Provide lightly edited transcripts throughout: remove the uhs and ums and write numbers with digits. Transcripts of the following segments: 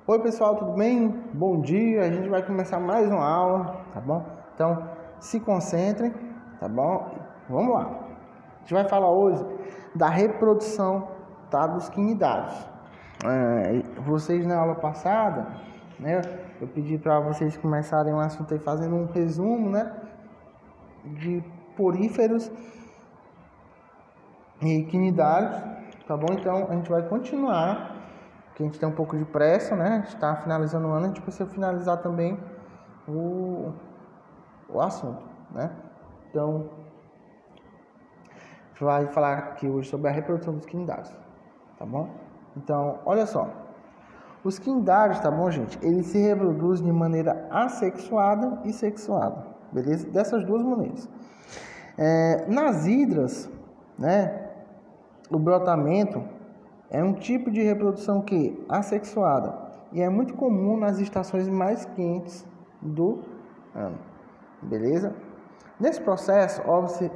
Oi pessoal, tudo bem? Bom dia, a gente vai começar mais uma aula, tá bom? Então, se concentrem, tá bom? Vamos lá. A gente vai falar hoje da reprodução, tá, dos quinidários. Vocês na aula passada, né, eu pedi para vocês começarem o assunto aí fazendo um resumo, né, de poríferos e quinidários, tá bom? Então, a gente vai continuar. A gente tem um pouco de pressa, né? A gente está finalizando o ano, a gente precisa finalizar também o assunto, né? Então, a gente vai falar aqui hoje sobre a reprodução dos quinidários, tá bom? Então, olha só. Os quinidários, tá bom, gente? Eles se reproduzem de maneira assexuada e sexuada, beleza? Dessas duas maneiras. Nas hidras, né? O brotamento é um tipo de reprodução que assexuada e é muito comum nas estações mais quentes do ano, beleza? Nesse processo,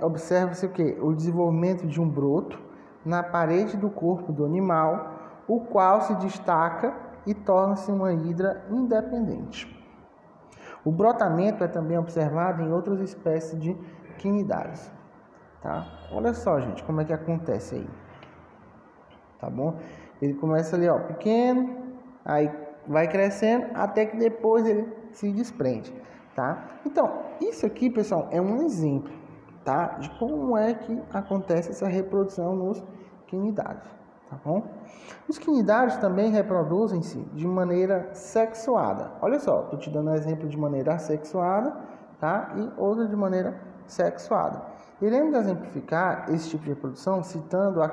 observa-se o que? O desenvolvimento de um broto na parede do corpo do animal, o qual se destaca e torna-se uma hidra independente. O brotamento é também observado em outras espécies de quinidários, tá? Olha só, gente, como é que acontece aí. Tá bom? Ele começa ali, ó, pequeno, aí vai crescendo até que depois ele se desprende, tá? Então, isso aqui, pessoal, é um exemplo, tá? De como é que acontece essa reprodução nos quinidários, tá bom? Os quinidários também reproduzem-se de maneira sexuada. Olha só, tô te dando um exemplo de maneira assexuada, tá? E outra de maneira sexuada. Iremos exemplificar esse tipo de reprodução citando a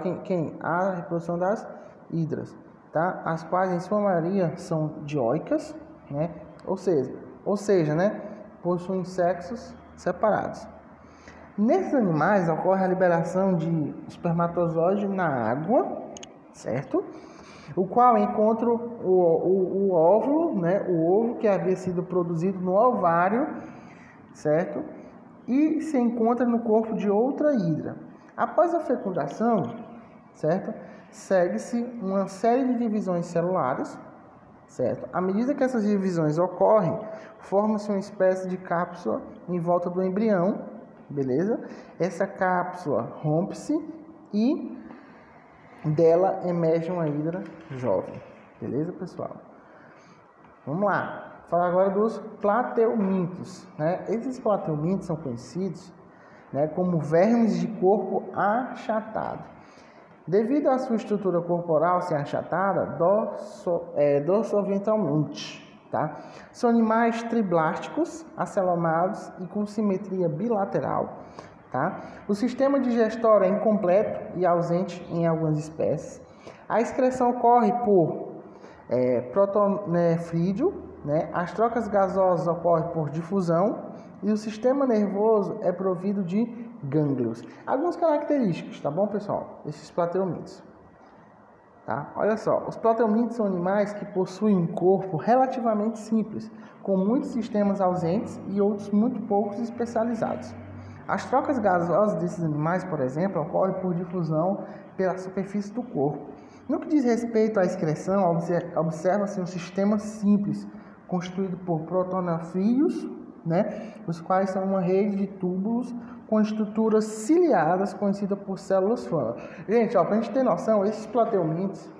a reprodução das hidras, tá? As quais em sua maioria são dioicas, né? Ou seja, né? Possuem sexos separados. Nesses animais ocorre a liberação de espermatozoide na água, certo? O qual encontra o óvulo, né? O ovo que havia sido produzido no ovário, certo? E se encontra no corpo de outra hidra. Após a fecundação, certo? Segue-se uma série de divisões celulares, certo? À medida que essas divisões ocorrem, forma-se uma espécie de cápsula em volta do embrião, beleza? Essa cápsula rompe-se e dela emerge uma hidra jovem, beleza, pessoal? Vamos lá. Falar agora dos plateumintos, né? Esses plateumintos são conhecidos, né, como vermes de corpo achatado. Devido à sua estrutura corporal ser achatada dorsoventralmente, tá? São animais triblásticos, acelomados e com simetria bilateral, tá? O sistema digestório é incompleto e ausente em algumas espécies. A excreção ocorre por protonefrídeo, né? As trocas gasosas ocorrem por difusão e o sistema nervoso é provido de gânglios. Algumas características, tá bom, pessoal? Esses plateumintos. Tá? Olha só, os plateumintos são animais que possuem um corpo relativamente simples, com muitos sistemas ausentes e outros muito poucos especializados. As trocas gasosas desses animais, por exemplo, ocorrem por difusão pela superfície do corpo. No que diz respeito à excreção, observa-se um sistema simples, constituído por protonefrídeos, né, os quais são uma rede de túbulos com estruturas ciliadas, conhecida por células fã. Gente, ó, pra gente ter noção, esses plateumintos,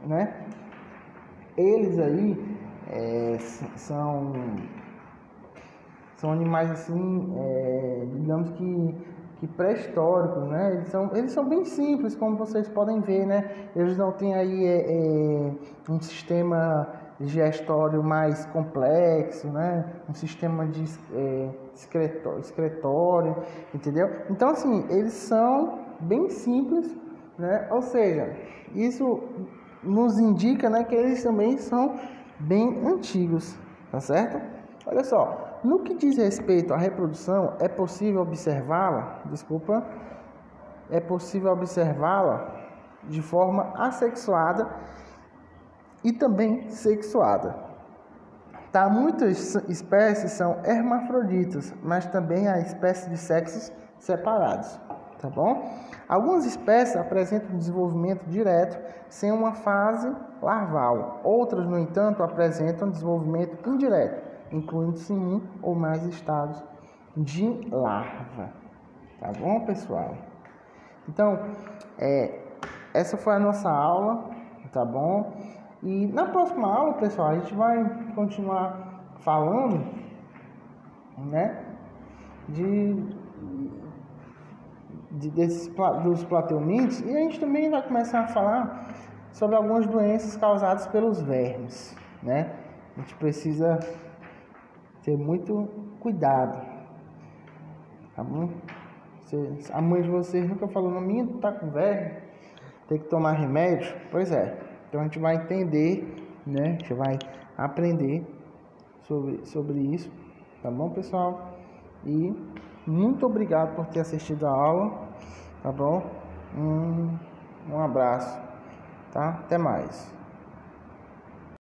né, eles aí são animais assim, digamos que pré-históricos, né? Eles são bem simples, como vocês podem ver, né? Eles não têm aí um sistema digestório mais complexo, né? Um sistema de excretório, entendeu? Então, assim, eles são bem simples, né? Ou seja, isso nos indica, né, que eles também são bem antigos, tá certo? Olha só. No que diz respeito à reprodução, é possível observá-la de forma assexuada e também sexuada. Tá? Muitas espécies são hermafroditas, mas também há espécies de sexos separados. tá bom? Algumas espécies apresentam desenvolvimento direto sem uma fase larval. Outras, no entanto, apresentam desenvolvimento indireto, incluindo-se um ou mais estados de larva. Tá bom, pessoal? Então, essa foi a nossa aula, tá bom? E na próxima aula, pessoal, a gente vai continuar falando, né, dos plateumintes, e a gente também vai começar a falar sobre algumas doenças causadas pelos vermes, né? A gente precisa ter muito cuidado, tá bom? A mãe de vocês nunca falou, no menino tá com verme, tem que tomar remédio? Pois é. Então a gente vai entender, né? A gente vai aprender sobre isso, tá bom, pessoal? E muito obrigado por ter assistido a aula, tá bom? Um abraço, tá? Até mais.